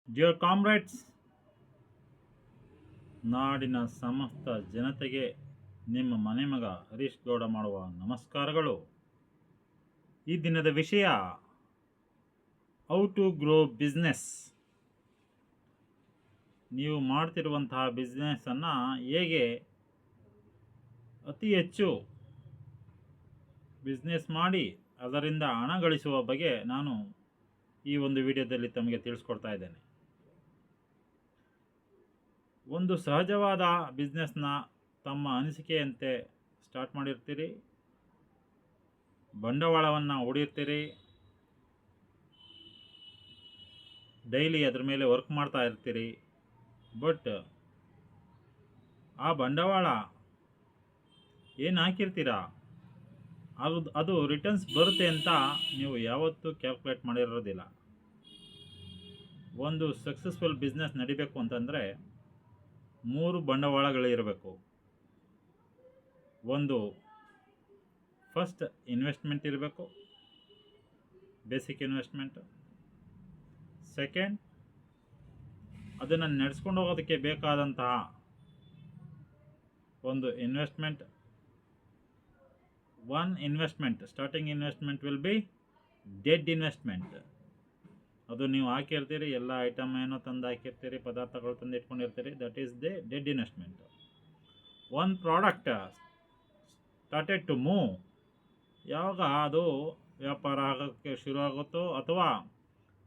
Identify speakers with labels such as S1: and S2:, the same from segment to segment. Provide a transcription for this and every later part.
S1: Dear comrades, ನಾಡಿನ ಸಮಸ್ತ ಜನತೆಗೆ ನಿಮ್ಮ ಮನೆ ಮಗ ಹರೀಶ್ ಗೌಡ ಮಾಡುವ ನಮಸ್ಕಾರಗಳು. ಈ ದಿನದ ವಿಷಯ ಹೌ ಟು ಗ್ರೋ ಬಿಸ್ನೆಸ್. ನೀವು ಮಾಡ್ತಿರುವಂತಹ ಬಿಸ್ನೆಸ್ಸನ್ನು ಹೇಗೆ ಅತಿ ಹೆಚ್ಚು ಬಿಸ್ನೆಸ್ ಮಾಡಿ ಅದರಿಂದ ಹಣ ಗಳಿಸುವ ಬಗ್ಗೆ ನಾನು ಈ ಒಂದು ವಿಡಿಯೋದಲ್ಲಿ ತಮಗೆ ತಿಳಿಸ್ಕೊಡ್ತಾ ಇದ್ದೇನೆ. ಒಂದು ಸಹಜವಾದ ಬಿಸ್ನೆಸ್ನ ತಮ್ಮ ಅನಿಸಿಕೆಯಂತೆ ಸ್ಟಾರ್ಟ್ ಮಾಡಿರ್ತೀರಿ, ಬಂಡವಾಳವನ್ನು ಹೂಡಿರ್ತೀರಿ, ಡೈಲಿ ಅದ್ರ ಮೇಲೆ ವರ್ಕ್ ಮಾಡ್ತಾ ಇರ್ತೀರಿ. ಬಟ್ ಆ ಬಂಡವಾಳ ಏನು ಹಾಕಿರ್ತೀರಾ ಅದು ರಿಟರ್ನ್ಸ್ ಬರುತ್ತೆ ಅಂತ ನೀವು ಯಾವತ್ತೂ ಕ್ಯಾಲ್ಕುಲೇಟ್ ಮಾಡಿರೋದಿಲ್ಲ. ಒಂದು ಸಕ್ಸಸ್ಫುಲ್ ಬಿಸ್ನೆಸ್ ನಡಿಬೇಕು ಅಂತಂದರೆ 3 ಬಂಡವಾಳಗಳಿರಬೇಕು. ಒಂದು ಫಸ್ಟ್ ಇನ್ವೆಸ್ಟ್ಮೆಂಟ್ ಇರಬೇಕು, ಬೇಸಿಕ್ ಇನ್ವೆಸ್ಟ್ಮೆಂಟ್. ಸೆಕೆಂಡ್, ಅದನ್ನು ನಡೆಸ್ಕೊಂಡು ಹೋಗೋದಕ್ಕೆ ಬೇಕಾದಂತಹ ಒಂದು investment. One investment, starting investment will be dead investment. ಅದು ನೀವು ಹಾಕಿರ್ತೀರಿ, ಎಲ್ಲ ಐಟಮ್ ಏನೋ ತಂದು ಹಾಕಿರ್ತೀರಿ, ಪದಾರ್ಥಗಳು ತಂದು ಇಟ್ಕೊಂಡಿರ್ತೀರಿ, that is the dead investment. One product started to move, ಯಾವಾಗ ಅದು ವ್ಯಾಪಾರ ಆಗೋಕ್ಕೆ ಶುರು ಆಗುತ್ತೋ ಅಥವಾ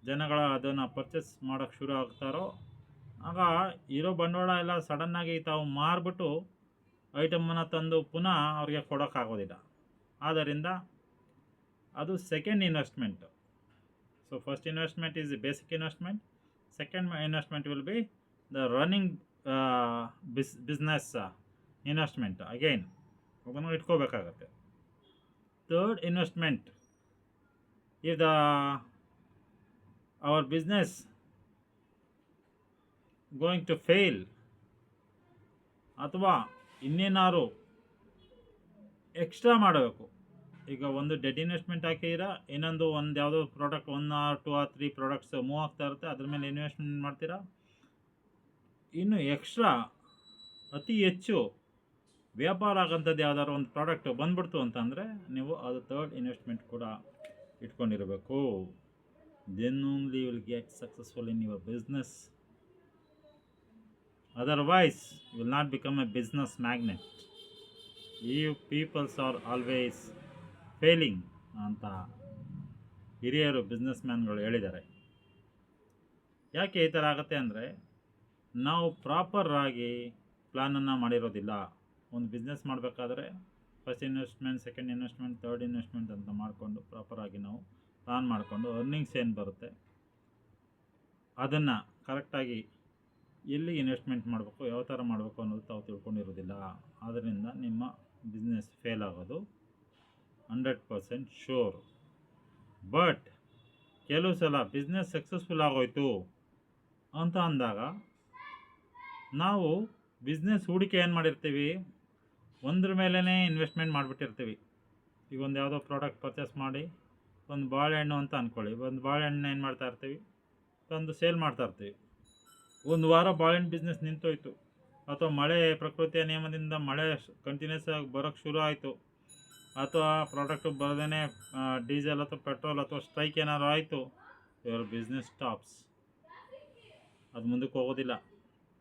S1: ಜನಗಳ ಅದನ್ನು ಪರ್ಚೇಸ್ ಮಾಡೋಕ್ಕೆ ಶುರು ಆಗ್ತಾರೋ ಆಗ ಇರೋ ಬಂಡವಾಳ ಎಲ್ಲ ಸಡನ್ನಾಗಿ ತಾವು ಮಾರಿಬಿಟ್ಟು ಐಟಮನ್ನು ತಂದು ಪುನಃ ಅವ್ರಿಗೆ ಕೊಡೋಕ್ಕಾಗೋದಿಲ್ಲ. ಆದ್ದರಿಂದ ಅದು second investment. So first investment is the basic investment. Second investment will be the running business investment. Again, ಅದನ್ನು ಇಟ್ಕೋಬೇಕಾಗತ್ತೆ. Third investment, if our business going to fail ಅಥವಾ ಇನ್ನೇನಾದ್ರು ಎಕ್ಸ್ಟ್ರಾ ಮಾಡಬೇಕು. ಈಗ ಒಂದು ಡೆಡ್ ಇನ್ವೆಸ್ಟ್ಮೆಂಟ್ ಹಾಕಿದ್ದೀರಾ, ಇನ್ನೊಂದು ಯಾವುದೋ product 1 or 2 or 3 products move ಆಗ್ತಾ ಇರುತ್ತೆ, ಅದ್ರ ಮೇಲೆ ಇನ್ವೆಸ್ಟ್ಮೆಂಟ್ ಮಾಡ್ತೀರಾ. ಇನ್ನು ಎಕ್ಸ್ಟ್ರಾ ಅತಿ ಹೆಚ್ಚು ವ್ಯಾಪಾರ ಆಗೋಂಥದ್ದು ಯಾವ್ದಾದ್ರು ಒಂದು ಪ್ರಾಡಕ್ಟ್ ಬಂದ್ಬಿಡ್ತು ಅಂತಂದರೆ ನೀವು ಅದು ಥರ್ಡ್ ಇನ್ವೆಸ್ಟ್ಮೆಂಟ್ ಕೂಡ ಇಟ್ಕೊಂಡಿರಬೇಕು. Then only you will get successful in your business. Otherwise you will not become a business magnet. You peoples are always failing ಅಂತ ಹಿರಿಯರು ಬಿಸ್ನೆಸ್ ಮ್ಯಾನ್ಗಳು ಹೇಳಿದ್ದಾರೆ. ಯಾಕೆ ಈ ಥರ ಆಗುತ್ತೆ ಅಂದರೆ ನಾವು ಪ್ರಾಪರಾಗಿ ಪ್ಲ್ಯಾನನ್ನು ಮಾಡಿರೋದಿಲ್ಲ. ಒಂದು ಬಿಸ್ನೆಸ್ ಮಾಡಬೇಕಾದ್ರೆ first investment, second investment, third investment ಅಂತ ಮಾಡಿಕೊಂಡು ಪ್ರಾಪರಾಗಿ ನಾವು ಪ್ಲಾನ್ ಮಾಡಿಕೊಂಡು ಅರ್ನಿಂಗ್ಸ್ ಏನು ಬರುತ್ತೆ ಅದನ್ನು ಕರೆಕ್ಟಾಗಿ ಎಲ್ಲಿ ಇನ್ವೆಸ್ಟ್ಮೆಂಟ್ ಮಾಡಬೇಕು, ಯಾವ ಥರ ಮಾಡಬೇಕು ಅನ್ನೋದು ತಾವು ತಿಳ್ಕೊಂಡಿರೋದಿಲ್ಲ. ಆದ್ದರಿಂದ ನಿಮ್ಮ ಬಿಸ್ನೆಸ್ ಫೇಲ್ ಆಗೋದು 100% ಶೋರ್. ಬಟ್ ಕೆಲವು ಸಲ ಬಿಸ್ನೆಸ್ ಸಕ್ಸಸ್ಫುಲ್ ಆಗೋಯ್ತು ಅಂತ ಅಂದಾಗ ನಾವು ಬಿಸ್ನೆಸ್ ಹೂಡಿಕೆ ಏನು ಮಾಡಿರ್ತೀವಿ, ಒಂದ್ರ ಮೇಲೇ ಇನ್ವೆಸ್ಟ್ಮೆಂಟ್ ಮಾಡಿಬಿಟ್ಟಿರ್ತೀವಿ. ಈಗ ಒಂದು ಯಾವುದೋ ಪ್ರಾಡಕ್ಟ್ ಪರ್ಚೇಸ್ ಮಾಡಿ, ಒಂದು ಬಾಳೆಹಣ್ಣು ಅಂತ ಅಂದ್ಕೊಳ್ಳಿ, ಒಂದು ಬಾಳೆಹಣ್ಣು ಏನು ಮಾಡ್ತಾ ಇರ್ತೀವಿ, ತಂದು ಸೇಲ್ ಮಾಡ್ತಾ ಇರ್ತೀವಿ. ಒಂದು ವಾರ ಬಾಳೆಹಣ್ಣು ಬಿಸ್ನೆಸ್ ನಿಂತೋಯ್ತು, ಅಥವಾ ಮಳೆ, ಪ್ರಕೃತಿಯ ನಿಯಮದಿಂದ ಮಳೆ ಕಂಟಿನ್ಯೂಸ್ ಆಗಿ ಬರೋಕ್ಕೆ ಶುರು ಆಯಿತು, ಅಥವಾ ಪ್ರಾಡಕ್ಟು ಬರದೇ ಡೀಸೆಲ್ ಅಥವಾ ಪೆಟ್ರೋಲ್ ಅಥವಾ ಸ್ಟ್ರೈಕ್ ಏನಾದ್ರು ಆಯಿತು, ಯುವರ್ ಬಿಸ್ನೆಸ್ ಸ್ಟಾಪ್ಸ್. ಅದು ಮುಂದಕ್ಕೆ ಹೋಗೋದಿಲ್ಲ,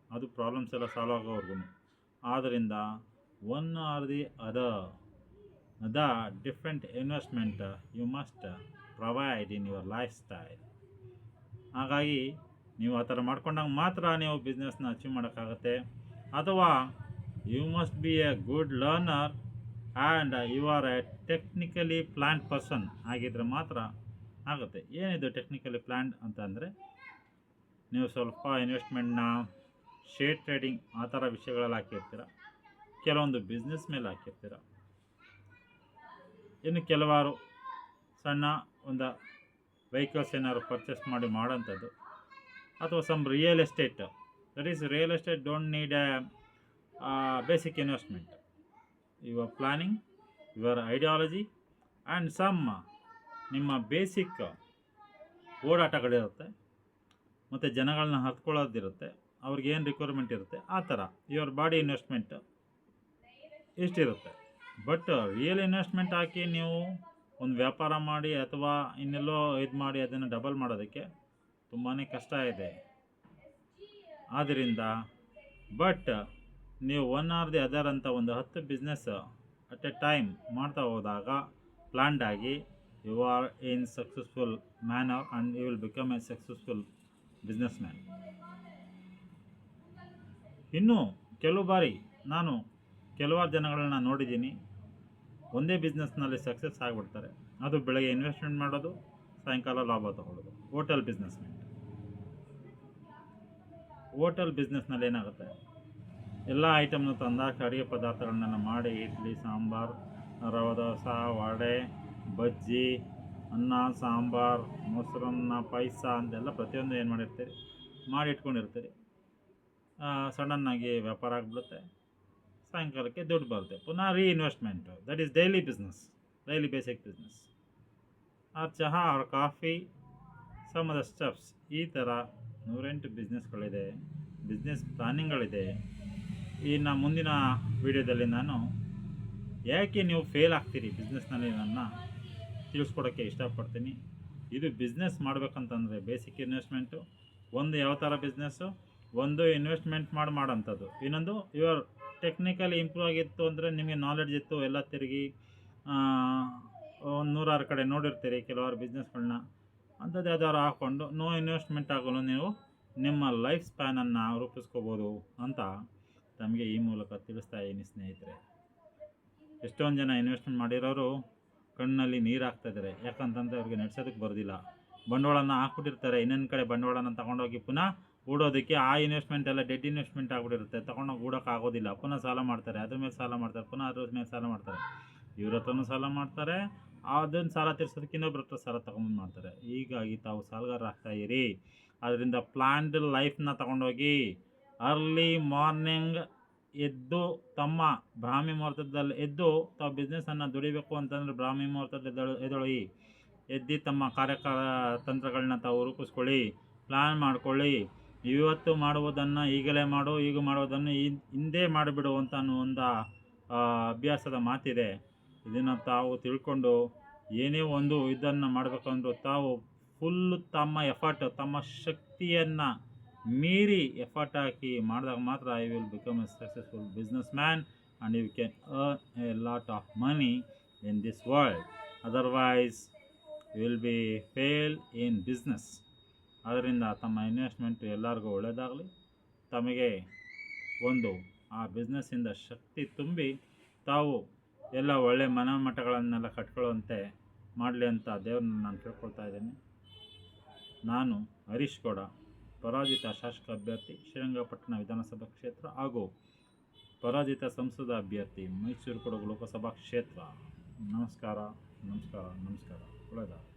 S1: ಅದು ಪ್ರಾಬ್ಲಮ್ಸ್ ಎಲ್ಲ ಸಾಲ್ವ್ ಆಗೋವರೆಗೂ. ಆದ್ದರಿಂದ one or the the different investment you must provide in your lifestyle. ಹಾಗಾಗಿ ನೀವು ಆ ಥರ ಮಾಡ್ಕೊಂಡಾಗ ಮಾತ್ರ ನೀವು ಬಿಸ್ನೆಸ್ನ ಅಚೀವ್ ಮಾಡೋಕ್ಕಾಗತ್ತೆ. ಅಥವಾ you must be a good learner and you are a technically planned person ಆಗಿದ್ದರೆ ಮಾತ್ರ ಆಗುತ್ತೆ. ಏನಿದು ಟೆಕ್ನಿಕಲಿ ಪ್ಲ್ಯಾನ್ಡ್ ಅಂತಂದರೆ, ನೀವು ಸ್ವಲ್ಪ ಇನ್ವೆಸ್ಟ್ಮೆಂಟ್ನ ಶೇರ್ ಟ್ರೇಡಿಂಗ್ ಆ ಥರ ವಿಷಯಗಳಲ್ಲಿ ಹಾಕಿರ್ತೀರ, ಕೆಲವೊಂದು ಬಿಸ್ನೆಸ್ ಮೇಲೆ ಹಾಕಿರ್ತೀರ, ಇನ್ನು ಕೆಲವಾರು ಸಣ್ಣ ಒಂದು ವೆಹಿಕಲ್ಸ್ ಏನಾದ್ರು ಪರ್ಚೇಸ್ ಮಾಡಿ ಮಾಡೋಂಥದ್ದು, ಅಥವಾ some real estate. That is real estate don't need a basic investment. Your planning, your ideology and some ನಿಮ್ಮ ಬೇಸಿಕ್ ಓಡಾಟಗಳಿರುತ್ತೆ, ಮತ್ತು ಜನಗಳನ್ನ ಹರ್ಕೊಳ್ಳೋದಿರುತ್ತೆ, ಅವ್ರಿಗೇನು ರಿಕ್ವೈರ್ಮೆಂಟ್ ಇರುತ್ತೆ ಆ ಥರ ಯುವರ್ ಬಾಡಿ ಇನ್ವೆಸ್ಟ್ಮೆಂಟ್ ಇಷ್ಟಿರುತ್ತೆ. ಬಟ್ ರಿಯಲ್ ಇನ್ವೆಸ್ಟ್ಮೆಂಟ್ ಹಾಕಿ ನೀವು ಒಂದು ವ್ಯಾಪಾರ ಮಾಡಿ ಅಥವಾ ಇನ್ನೆಲ್ಲೋ ಇದು ಮಾಡಿ ಅದನ್ನು ಡಬಲ್ ಮಾಡೋದಕ್ಕೆ ತುಂಬಾ ಕಷ್ಟ ಇದೆ. ಆದ್ದರಿಂದ ಬಟ್ ನೀವು ಒನ್ ಆರ್ ದಿ ಅದರ್ ಅಂತ ಒಂದು 10 ಬಿಸ್ನೆಸ್ ಅಟ್ ಎ ಟೈಮ್ ಮಾಡ್ತಾ ಹೋದಾಗ ಪ್ಲ್ಯಾಂಡ್ ಆಗಿ you are in successful manner and you will become a successful business man. ಇನ್ನು ಕೆಲವು ಬಾರಿ ನಾನು ಕೆಲವಾರು ಜನಗಳನ್ನ ನೋಡಿದ್ದೀನಿ, ಒಂದೇ ಬಿಸ್ನೆಸ್ನಲ್ಲಿ ಸಕ್ಸಸ್ ಆಗಿಬಿಡ್ತಾರೆ. ಅದು ಬೆಳಗ್ಗೆ ಇನ್ವೆಸ್ಟ್ಮೆಂಟ್ ಮಾಡೋದು, ಸಾಯಂಕಾಲ ಲಾಭ ತಗೊಳ್ಳೋದು. ಹೋಟೆಲ್ ಬಿಸ್ನೆಸ್ನಲ್ಲಿ ಏನಾಗುತ್ತೆ, ಎಲ್ಲ ಐಟಮ್ನ ತಂದಾಕಿ ಅಡುಗೆ ಪದಾರ್ಥಗಳನ್ನೆಲ್ಲ ಮಾಡಿ ಇಡ್ಲಿ, ಸಾಂಬಾರು, ರವೆ ದೋಸೆ, ವಡೆ, ಬಜ್ಜಿ, ಅನ್ನ, ಸಾಂಬಾರು, ಮೊಸರನ್ನ, ಪಾಯಸ ಅಂತೆಲ್ಲ ಪ್ರತಿಯೊಂದು ಏನು ಮಾಡಿರ್ತೀರಿ ಮಾಡಿ ಇಟ್ಕೊಂಡಿರ್ತೀರಿ. ಸಡನ್ನಾಗಿ ವ್ಯಾಪಾರ ಆಗಿಬಿಡುತ್ತೆ, ಸಾಯಂಕಾಲಕ್ಕೆ ದುಡ್ಡು ಬರುತ್ತೆ, ಪುನಃ reinvestment. That is daily basic business. Or chaha or coffee, some of the steps. ಈ ಥರ 108 ಬಿಸ್ನೆಸ್ಗಳಿದೆ, ಬಿಸ್ನೆಸ್ ಪ್ಲಾನಿಂಗ್ಗಳಿದೆ. ಇನ್ನು ಮುಂದಿನ ವೀಡಿಯೋದಲ್ಲಿ ನಾನು ಯಾಕೆ ನೀವು ಫೇಲ್ ಆಗ್ತೀರಿ ಬಿಸ್ನೆಸ್ನಲ್ಲಿ ನನ್ನ ತಿಳಿಸ್ಕೊಡೋಕ್ಕೆ ಇಷ್ಟಪಡ್ತೀನಿ. ಇದು ಬಿಸ್ನೆಸ್ ಮಾಡಬೇಕಂತಂದರೆ ಬೇಸಿಕ್ ಇನ್ವೆಸ್ಟ್ಮೆಂಟು. ಒಂದು ಯಾವ ಥರ ಬಿಸ್ನೆಸ್ಸು, ಒಂದು ಇನ್ವೆಸ್ಟ್ಮೆಂಟ್ ಮಾಡೋಂಥದ್ದು, ಇನ್ನೊಂದು ಯುವರ್ ಟೆಕ್ನಿಕಲಿ ಇಂಪ್ರೂವ್ ಆಗಿತ್ತು ಅಂದರೆ ನಿಮಗೆ ನಾಲೆಡ್ಜ್ ಇತ್ತು, ಎಲ್ಲ ತಿರುಗಿ ಒಂದು 100 ಕಡೆ ನೋಡಿರ್ತೀರಿ ಕೆಲವಾರು ಬಿಸ್ನೆಸ್ಗಳನ್ನ. ಅಂಥದ್ದು ಯಾವ್ದಾದ್ರು ಹಾಕ್ಕೊಂಡು ನೋ ಇನ್ವೆಸ್ಟ್ಮೆಂಟ್ ಆಗಲು ನೀವು ನಿಮ್ಮ ಲೈಫ್ ಸ್ಪ್ಯಾನನ್ನು ರೂಪಿಸ್ಕೋಬೋದು ಅಂತ ತಮಗೆ ಈ ಮೂಲಕ ತಿಳಿಸ್ತಾ ಇದ್ದೀನಿ ಸ್ನೇಹಿತರೆ. ಎಷ್ಟೊಂದು ಜನ ಇನ್ವೆಸ್ಟ್ಮೆಂಟ್ ಮಾಡಿರೋರು ಕಣ್ಣಲ್ಲಿ ನೀರು ಹಾಕ್ತಾಯಿದ್ದಾರೆ. ಯಾಕಂತಂದರೆ ಅವ್ರಿಗೆ ನಡೆಸೋದಕ್ಕೆ ಬರೋದಿಲ್ಲ. ಬಂಡವಾಳನ ಹಾಕ್ಬಿಟ್ಟಿರ್ತಾರೆ, ಇನ್ನೊಂದು ಕಡೆ ಬಂಡವಾಳನ ತೊಗೊಂಡೋಗಿ ಪುನಃ ಹೂಡೋದಕ್ಕೆ ಆ ಇನ್ವೆಸ್ಟ್ಮೆಂಟ್ ಎಲ್ಲ ಡೆಡ್ ಇನ್ವೆಸ್ಟ್ಮೆಂಟ್ ಆಗಿಬಿಟ್ಟಿರುತ್ತೆ. ತೊಗೊಂಡೋಗಿ ಹೂಡೋಕ್ಕಾಗೋದಿಲ್ಲ. ಪುನಃ ಸಾಲ ಮಾಡ್ತಾರೆ, ಅದ್ರ ಮೇಲೆ ಸಾಲ ಮಾಡ್ತಾರೆ, ಪುನಃ ಅದ್ರ ಮೇಲೆ ಸಾಲ ಮಾಡ್ತಾರೆ. ಇವ್ರ ಹತ್ರನೂ ಸಾಲ ಮಾಡ್ತಾರೆ, ಅದನ್ನು ಸಾಲ ತೀರ್ಸೋದಕ್ಕೆ ಇನ್ನೊಬ್ರ ಹತ್ರ ಸಾಲ ತೊಗೊಂಬಂದು ಮಾಡ್ತಾರೆ. ಹೀಗಾಗಿ ತಾವು ಸಾಲಗಾರ ಆಗ್ತಾಯಿರಿ. ಅದರಿಂದ ಪ್ಲ್ಯಾನ್ಡ್ ಲೈಫ್ನ ತೊಗೊಂಡೋಗಿ ಅರ್ಲಿ ಮಾರ್ನಿಂಗ್ ಎದ್ದು ತಮ್ಮ ಬ್ರಾಹ್ಮಿ ಮುಹೂರ್ತದಲ್ಲಿ ಎದ್ದು ತಾವು ಬಿಸ್ನೆಸ್ಸನ್ನು ದುಡಿಬೇಕು ಅಂತಂದರೆ ಬ್ರಾಹ್ಮಿ ಮುಹೂರ್ತದಲ್ಲಿ ಎದ್ದೇಳಿ ಎದ್ದು ತಮ್ಮ ತಂತ್ರಗಳನ್ನ ತಾವು ರೂಪಿಸ್ಕೊಳ್ಳಿ, ಪ್ಲ್ಯಾನ್ ಮಾಡ್ಕೊಳ್ಳಿ. ಇವತ್ತು ಮಾಡುವುದನ್ನು ಈಗಲೇ ಮಾಡು, ಈಗ ಮಾಡುವುದನ್ನು ಹಿಂದೆ ಮಾಡಿಬಿಡು ಅಂತ ಒಂದು ಅಭ್ಯಾಸದ ಮಾತಿದೆ. ಇದನ್ನು ತಾವು ತಿಳ್ಕೊಂಡು ಏನೇ ಒಂದು ಇದನ್ನು ಮಾಡಬೇಕಂದ್ರೂ ತಾವು ಫುಲ್ಲು ತಮ್ಮ ಎಫರ್ಟ್, ತಮ್ಮ ಶಕ್ತಿಯನ್ನು ಮೀರಿ ಎಫರ್ಟ್ ಹಾಕಿ ಮಾಡಿದಾಗ ಮಾತ್ರ I will become a successful business man and you can earn a lot of money in this world. Otherwise you will be fail in business. ಅದರಿಂದ ತಮ್ಮ ಇನ್ವೆಸ್ಟ್ಮೆಂಟು ಎಲ್ಲರಿಗೂ ಒಳ್ಳೆಯದಾಗಲಿ, ತಮಗೆ ಒಂದು ಆ ಬಿಸ್ನೆಸ್ಸಿಂದ ಶಕ್ತಿ ತುಂಬಿ ತಾವು ಎಲ್ಲ ಒಳ್ಳೆಯ ಮನಮಟ್ಟಗಳನ್ನೆಲ್ಲ ಕಟ್ಕೊಳ್ಳುವಂತೆ ಮಾಡಲಿ ಅಂತ ದೇವ್ರನ್ನ ನಾನು ಕೇಳ್ಕೊಳ್ತಾ ಇದ್ದೀನಿ. ನಾನು ಹರೀಶ್ ಗೌಡ, ಪರಾಜಿತ ಶಾಸಕ ಅಭ್ಯರ್ಥಿ, ಶ್ರೀರಂಗಪಟ್ಟಣ ವಿಧಾನಸಭಾ ಕ್ಷೇತ್ರ ಹಾಗೂ ಪರಾಜಿತ ಸಂಸದ ಅಭ್ಯರ್ಥಿ, ಮೈಸೂರು ಕೊಡಗು ಲೋಕಸಭಾ ಕ್ಷೇತ್ರ. ನಮಸ್ಕಾರ. ಒಳ್ಳೆಯದಾಗಲಿ.